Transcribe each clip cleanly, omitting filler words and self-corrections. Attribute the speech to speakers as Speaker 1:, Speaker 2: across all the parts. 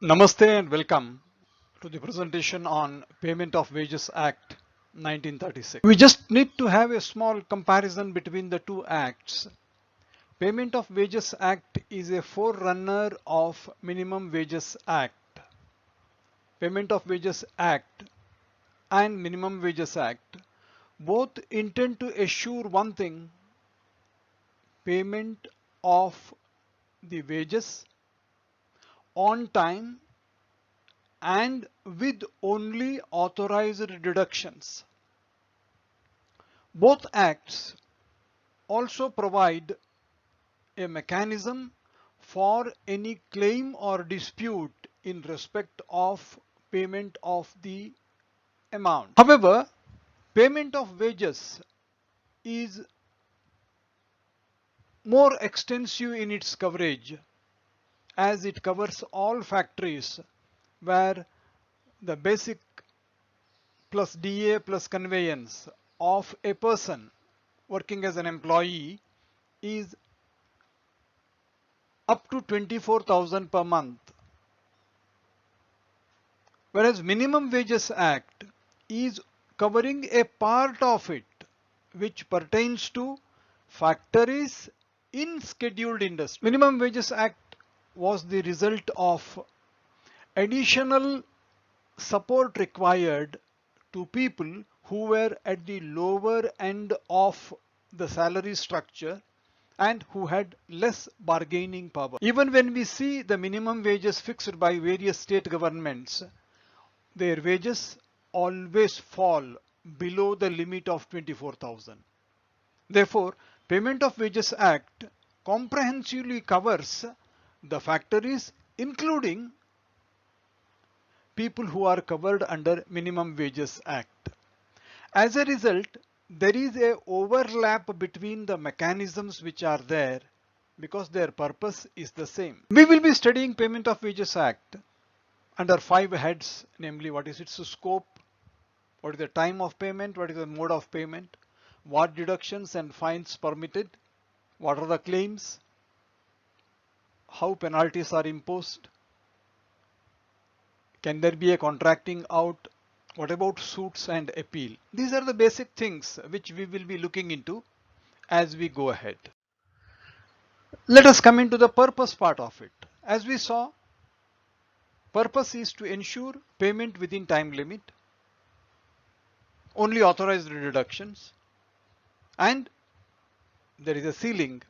Speaker 1: Namaste and welcome to the presentation on Payment of Wages Act 1936. We just need to have a small comparison between the two acts. Payment of Wages Act is a forerunner of Minimum Wages Act. Payment of Wages Act and Minimum Wages Act both intend to assure one thing: payment of the wages on time and with only authorized deductions. Both acts also provide a mechanism for any claim or dispute in respect of payment of the amount. However, payment of wages is more extensive in its coverage, as it covers all factories where the basic plus DA plus conveyance of a person working as an employee is up to 24,000 per month, whereas Minimum Wages Act is covering a part of it which pertains to factories in scheduled industry. Minimum Wages Act was the result of additional support required to people who were at the lower end of the salary structure and who had less bargaining power. Even when we see the minimum wages fixed by various state governments, their wages always fall below the limit of 24,000. Therefore, Payment of Wages Act comprehensively covers the factories, including people who are covered under Minimum Wages Act. As a result, there is a overlap between the mechanisms which are there because their purpose is the same. We will be studying Payment of Wages Act under 5 heads, namely what is its scope, what is the time of payment, what is the mode of payment, what deductions and fines permitted, what are the claims, how penalties are imposed, can there be a contracting out, what about suits and appeal. These are the basic things which we will be looking into as we go ahead. Let us come into the purpose part of it. As we saw, purpose is to ensure payment within time limit, only authorized deductions, and there is a ceiling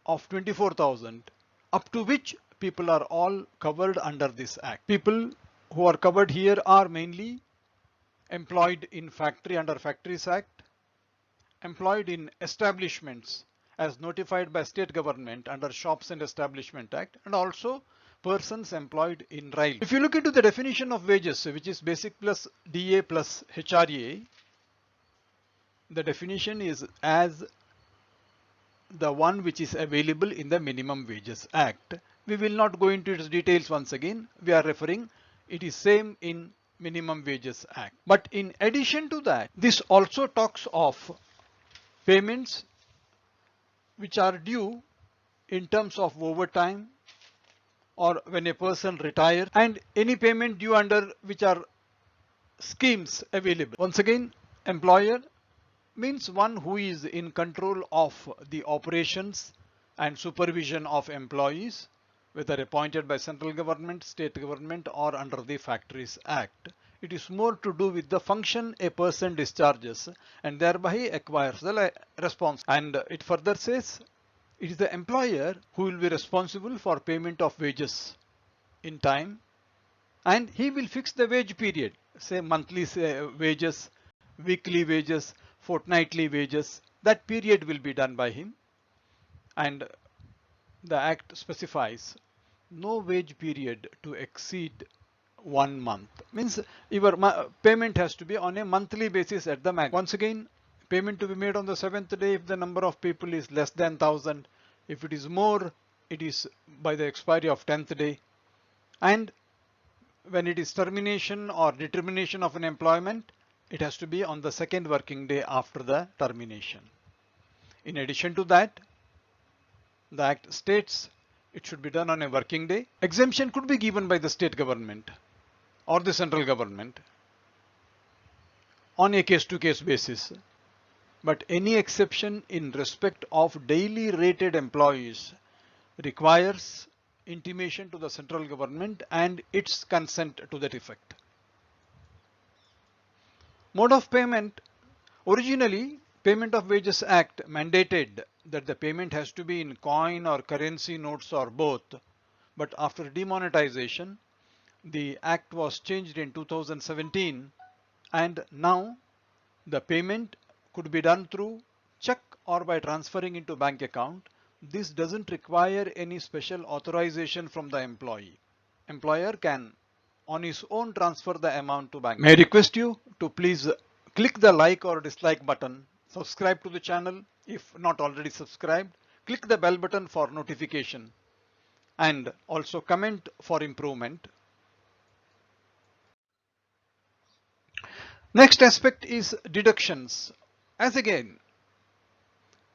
Speaker 1: of 24,000 up to which people are all covered under this act. People who are covered here are mainly employed in factory under Factories Act, employed in establishments as notified by state government under Shops and Establishment Act, and also persons employed in rail. If you look into the definition of wages, which is basic plus DA plus HRA, the definition is as the one which is available in the Minimum Wages Act. We will not go into its details once again. We are referring, it is same in Minimum Wages Act. But in addition to that, this also talks of payments which are due in terms of overtime or when a person retires, and any payment due under which are schemes available. Once again, employer means one who is in control of the operations and supervision of employees, whether appointed by central government, state government, or under the Factories Act. It is more to do with the function a person discharges and thereby acquires the response. And it further says it is the employer who will be responsible for payment of wages in time, and he will fix the wage period, say monthly wages, weekly wages, fortnightly wages. That period will be done by him, and the act specifies no wage period to exceed 1 month. Means your payment has to be on a monthly basis at the max. Once again, payment to be made on the 7th day if the number of people is less than 1,000. If it is more, it is by the expiry of 10th day. And when it is termination or determination of an employment, it has to be on the 2nd working day after the termination. In addition to that, the Act states It should be done on a working day. Exemption could be given by the state government or the central government on a case-to-case basis. But any exception in respect of daily rated employees requires intimation to the central government and its consent to that effect. Mode of payment. Originally, Payment of Wages Act mandated that the payment has to be in coin or currency notes or both. But after demonetization, the act was changed in 2017, and now the payment could be done through check or by transferring into bank account. This doesn't require any special authorization from the employee. Employer can on his own transfer the amount to bank. May I request you to please click the like or dislike button, subscribe to the channel if not already subscribed, click the bell button for notification, and also comment for improvement. Next aspect is deductions. As again,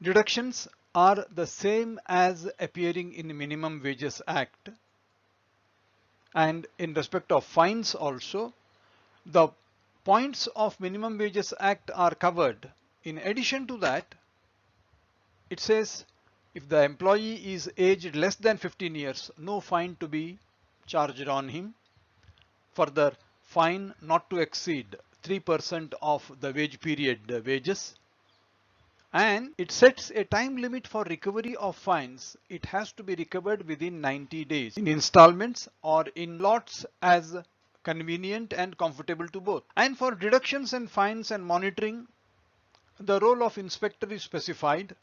Speaker 1: deductions are the same as appearing in Minimum Wages Act, and in respect of fines also, the points of Minimum Wages Act are covered. In addition to that, it says if the employee is aged less than 15 years, no fine to be charged on him. Further, fine not to exceed 3% of the wage period wages. And it sets a time limit for recovery of fines. It has to be recovered within 90 days in installments or in lots as convenient and comfortable to both. And for deductions and fines and monitoring, the role of inspector is specified,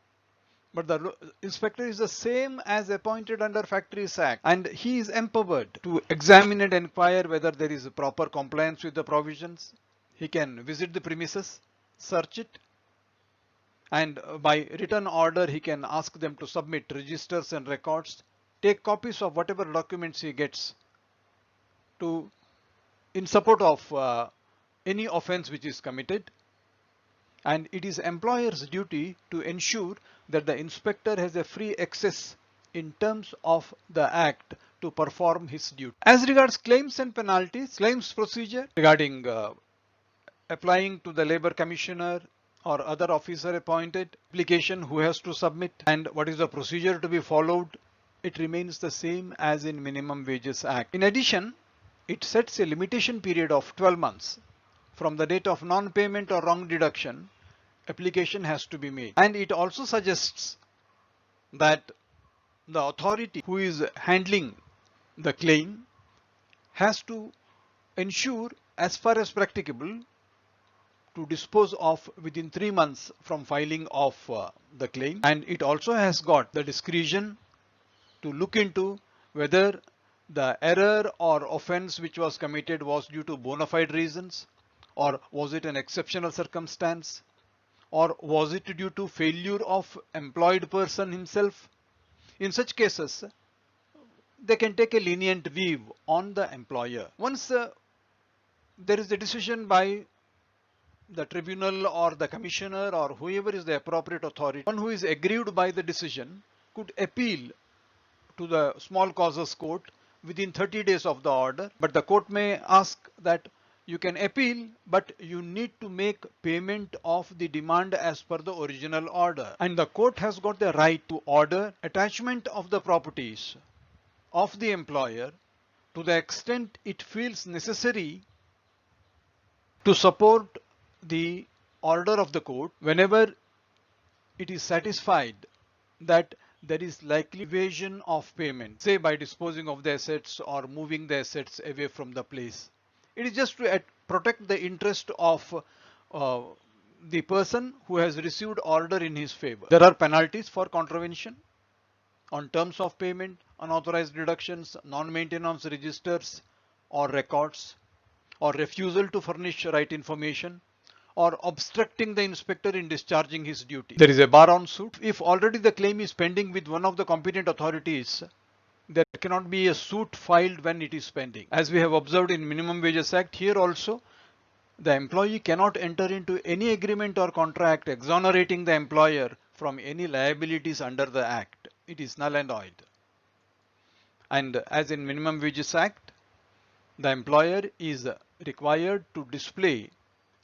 Speaker 1: but the inspector is the same as appointed under Factories Act, and he is empowered to examine and inquire whether there is a proper compliance with the provisions. He can visit the premises, search it, and by written order he can ask them to submit registers and records, take copies of whatever documents he gets to in support of any offense which is committed. And it is employer's duty to ensure that the inspector has a free access in terms of the act to perform his duty. As regards claims and penalties, claims procedure regarding applying to the labor commissioner or other officer appointed, application who has to submit, and what is the procedure to be followed, it remains the same as in Minimum Wages Act. In addition, it sets a limitation period of 12 months. From the date of non-payment or wrong deduction, application has to be made. And it also suggests that the authority who is handling the claim has to ensure, as far as practicable, to dispose of within 3 months from filing of the claim. And it also has got the discretion to look into whether the error or offense which was committed was due to bona fide reasons, or was it an exceptional circumstance, or was it due to failure of employed person himself. In such cases, they can take a lenient view on the employer. Once there is a decision by the tribunal or the commissioner or whoever is the appropriate authority, one who is aggrieved by the decision could appeal to the small causes court within 30 days of the order. But the court may ask that you can appeal, but you need to make payment of the demand as per the original order. And the court has got the right to order attachment of the properties of the employer to the extent it feels necessary to support the order of the court whenever it is satisfied that there is likely evasion of payment, say by disposing of the assets or moving the assets away from the place. It is just to protect the interest of the person who has received order in his favor. There are penalties for contravention on terms of payment, unauthorized deductions, non-maintenance registers or records, or refusal to furnish right information, or obstructing the inspector in discharging his duty. There is a bar on suit. If already the claim is pending with one of the competent authorities, there cannot be a suit filed when it is pending. As we have observed in Minimum Wages Act, here also the employee cannot enter into any agreement or contract exonerating the employer from any liabilities under the act. It is null and void. And as in Minimum Wages Act, the employer is required to display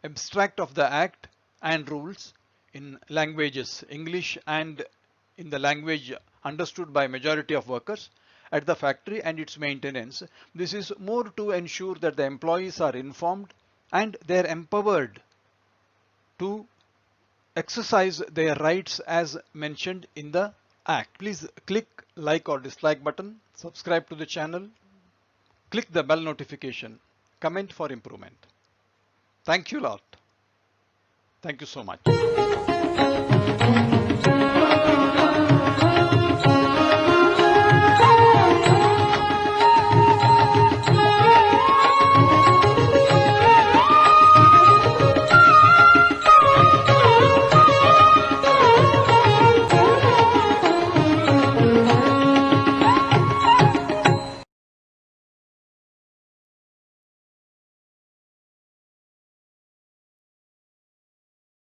Speaker 1: abstract of the act and rules in languages English and in the language understood by majority of workers at the factory and its maintenance. This is more to ensure that the employees are informed and they are empowered to exercise their rights as mentioned in the act. Please click like or dislike button, subscribe to the channel, click the bell notification, comment for improvement. Thank you lot. Thank you so much.